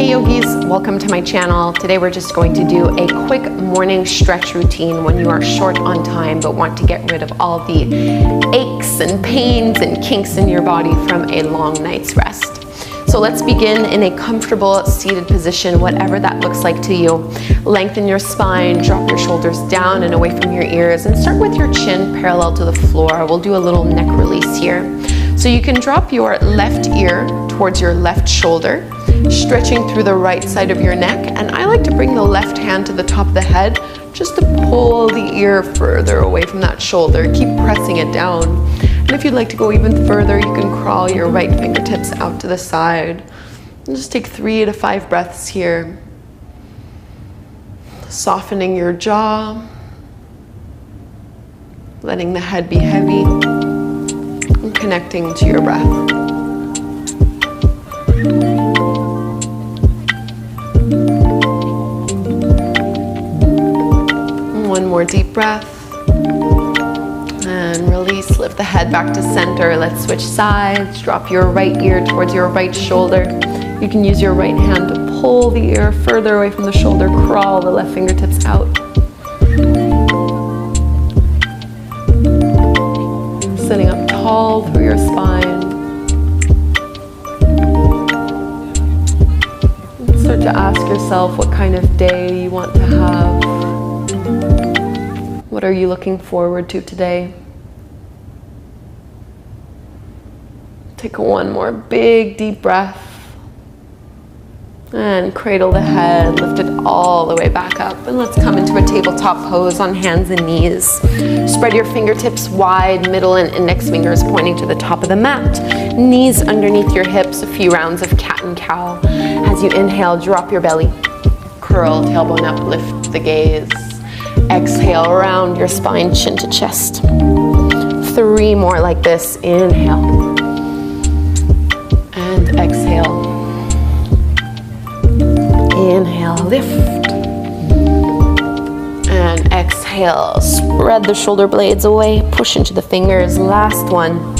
Hey yogis, welcome to my channel. Today we're just going to do a quick morning stretch routine when you are short on time but want to get rid of all the aches and pains and kinks in your body from a long night's rest. So let's begin in a comfortable seated position, whatever that looks like to you. Lengthen your spine, drop your shoulders down and away from your ears, and start with your chin parallel to the floor. We'll do a little neck release here. So you can drop your left ear towards your left shoulder, stretching through the right side of your neck, and I like to bring the left hand to the top of the head just to pull the ear further away from that shoulder. Keep pressing it down. And if you'd like to go even further, you can crawl your right fingertips out to the side. And just take 3 to 5 breaths here. Softening your jaw, letting the head be heavy, and connecting to your breath. One more deep breath. And release, lift the head back to center. Let's switch sides. Drop your right ear towards your right shoulder. You can use your right hand to pull the ear further away from the shoulder. Crawl the left fingertips out. Sitting up tall through your spine. Start to ask yourself what kind of day you want to have. What are you looking forward to today? Take one more big deep breath and cradle the head, lift it all the way back up, and let's come into a tabletop pose on hands and knees. Spread your fingertips wide, middle and index fingers pointing to the top of the mat. Knees underneath your hips, a few rounds of cat and cow. As you inhale, drop your belly, curl, tailbone up, lift the gaze. Exhale, round your spine, chin to chest. 3 more like this. Inhale. And exhale. Inhale, lift. And exhale. Spread the shoulder blades away. Push into the fingers. Last one.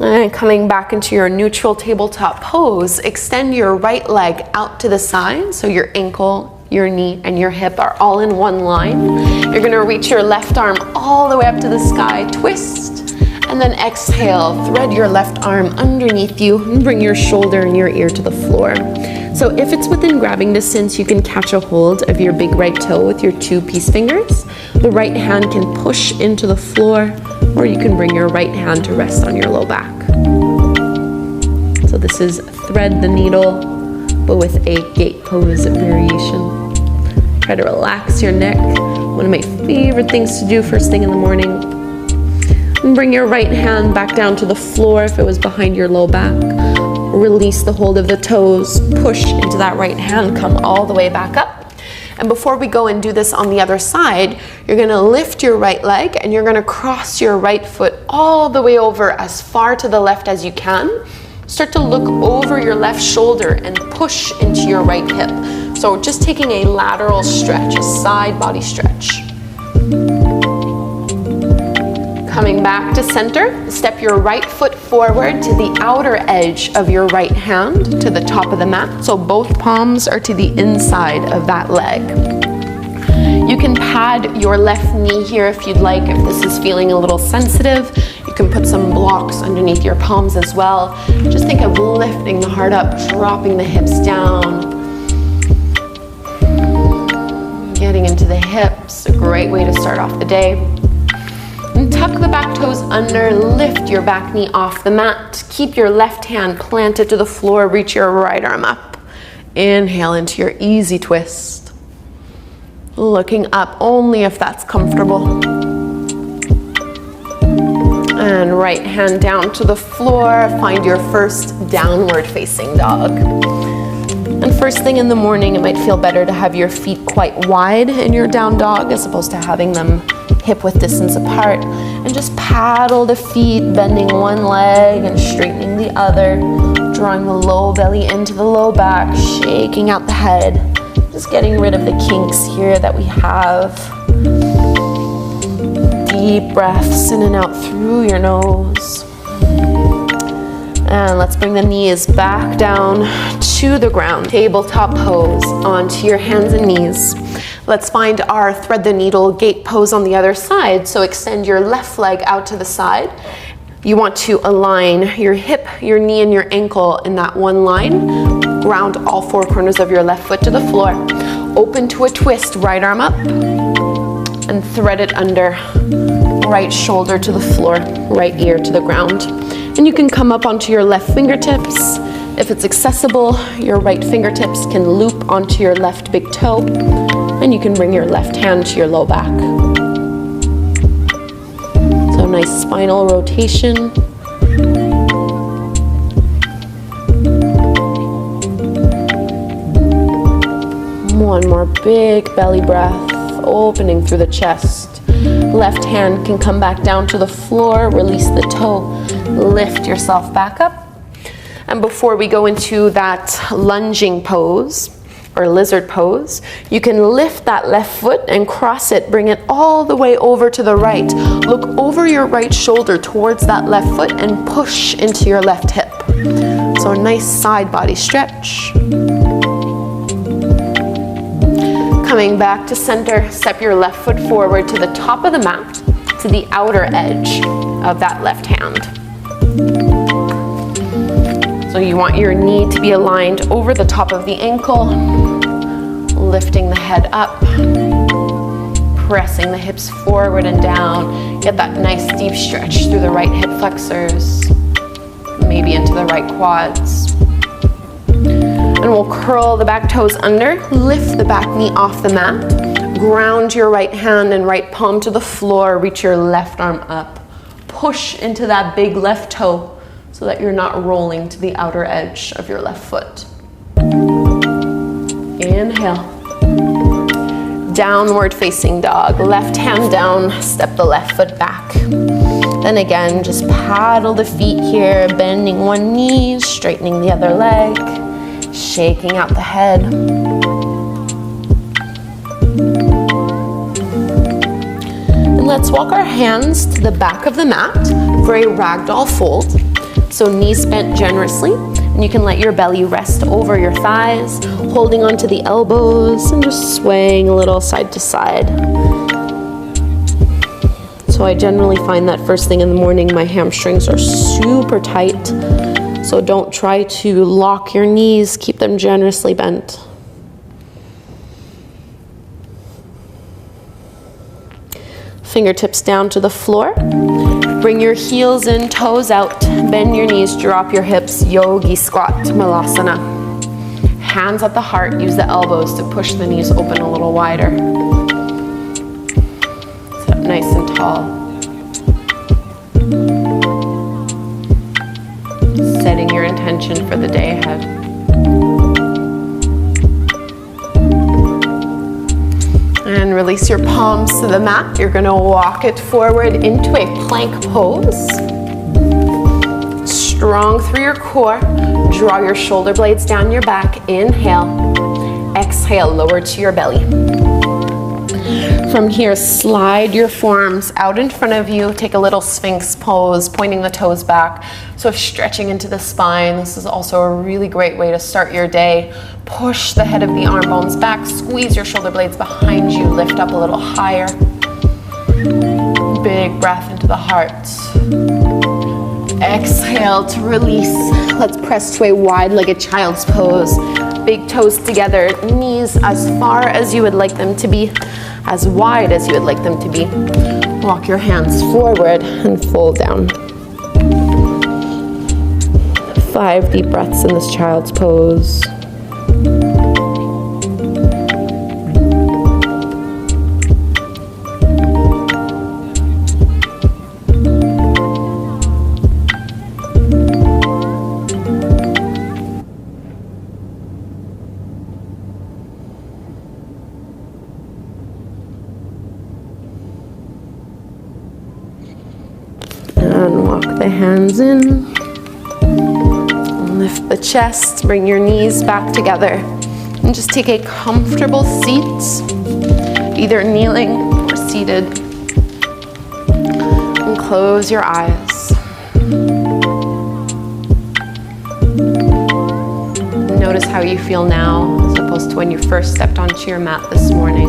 And coming back into your neutral tabletop pose, extend your right leg out to the side so your ankle, your knee, and your hip are all in one line. You're gonna reach your left arm all the way up to the sky, twist, and then exhale, thread your left arm underneath you and bring your shoulder and your ear to the floor. So if it's within grabbing distance, you can catch a hold of your big right toe with your 2 peace fingers. The right hand can push into the floor, or you can bring your right hand to rest on your low back. So this is thread the needle, but with a gate pose variation. Try to relax your neck. One of my favorite things to do first thing in the morning. And bring your right hand back down to the floor if it was behind your low back. Release the hold of the toes, push into that right hand, come all the way back up. And before we go and do this on the other side, you're gonna lift your right leg and you're gonna cross your right foot all the way over as far to the left as you can. Start to look over your left shoulder and push into your right hip. So just taking a lateral stretch, a side body stretch. Coming back to center, step your right foot forward to the outer edge of your right hand to the top of the mat. So both palms are to the inside of that leg. You can pad your left knee here if you'd like, if this is feeling a little sensitive. You can put some blocks underneath your palms as well. Just think of lifting the heart up, dropping the hips down. Getting into the hips, a great way to start off the day. And tuck the back toes under, lift your back knee off the mat. Keep your left hand planted to the floor, reach your right arm up. Inhale into your easy twist. Looking up only if that's comfortable. And right hand down to the floor, find your first downward facing dog. And first thing in the morning, it might feel better to have your feet quite wide in your down dog as opposed to having them hip width distance apart. And just paddle the feet, bending one leg and straightening the other, drawing the low belly into the low back, shaking out the head, just getting rid of the kinks here that we have. Deep breaths in and out through your nose. And let's bring the knees back down to the ground. Tabletop pose onto your hands and knees. Let's find our thread the needle gate pose on the other side. So extend your left leg out to the side. You want to align your hip, your knee, and your ankle in that one line. Ground all four corners of your left foot to the floor. Open to a twist, right arm up, and thread it under. Right shoulder to the floor, right ear to the ground. And you can come up onto your left fingertips. If it's accessible, your right fingertips can loop onto your left big toe, and you can bring your left hand to your low back. So nice spinal rotation. One more big belly breath, opening through the chest. Left hand can come back down to the floor, release the toe, lift yourself back up. And before we go into that lunging pose or lizard pose, you can lift that left foot and cross it, bring it all the way over to the right. Look over your right shoulder towards that left foot and push into your left hip. So a nice side body stretch. Coming back to center, step your left foot forward to the top of the mat, to the outer edge of that left hand. So you want your knee to be aligned over the top of the ankle, lifting the head up, pressing the hips forward and down. Get that nice deep stretch through the right hip flexors, maybe into the right quads. And we'll curl the back toes under, lift the back knee off the mat, ground your right hand and right palm to the floor, reach your left arm up, push into that big left toe so that you're not rolling to the outer edge of your left foot. Inhale. Downward facing dog, left hand down, step the left foot back. Then again, just paddle the feet here, bending one knee, straightening the other leg. Shaking out the head. And let's walk our hands to the back of the mat for a ragdoll fold. So knees bent generously, and you can let your belly rest over your thighs, holding onto the elbows and just swaying a little side to side. So I generally find that first thing in the morning, my hamstrings are super tight. So don't try to lock your knees, keep them generously bent. Fingertips down to the floor. Bring your heels in, toes out, bend your knees, drop your hips, yogi squat, malasana. Hands at the heart, use the elbows to push the knees open a little wider. Sit up nice and tall. Setting your intention for the day ahead. And release your palms to the mat. You're gonna walk it forward into a plank pose. Strong through your core. Draw your shoulder blades down your back. Inhale. Exhale, lower to your belly. From here, slide your forearms out in front of you. Take a little sphinx pose, pointing the toes back. So stretching into the spine. This is also a really great way to start your day. Push the head of the arm bones back. Squeeze your shoulder blades behind you. Lift up a little higher. Big breath into the heart. Exhale to release. Let's press to a wide-legged child's pose. Big toes together, knees as far as you would like them to be, as wide as you would like them to be. Walk your hands forward and fold down. 5 deep breaths in this child's pose. And walk the hands in. Lift the chest, bring your knees back together. And just take a comfortable seat, either kneeling or seated. And close your eyes. you feel now as opposed to when you first stepped onto your mat this morning.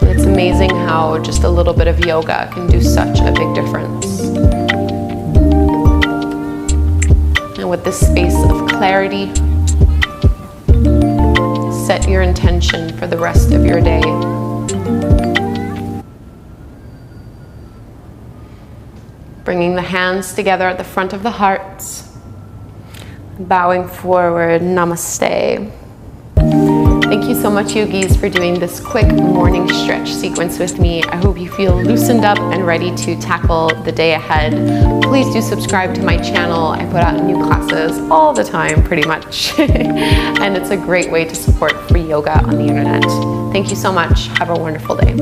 It's amazing how just a little bit of yoga can do such a big difference. And with this space of clarity, set your intention for the rest of your day. Bringing the hands together at the front of the heart, bowing forward, namaste. Thank you so much, yogis, for doing this quick morning stretch sequence with me. I hope you feel loosened up and ready to tackle the day ahead. Please do subscribe to my channel. I put out new classes all the time, pretty much. And it's a great way to support free yoga on the internet. Thank you so much. Have a wonderful day.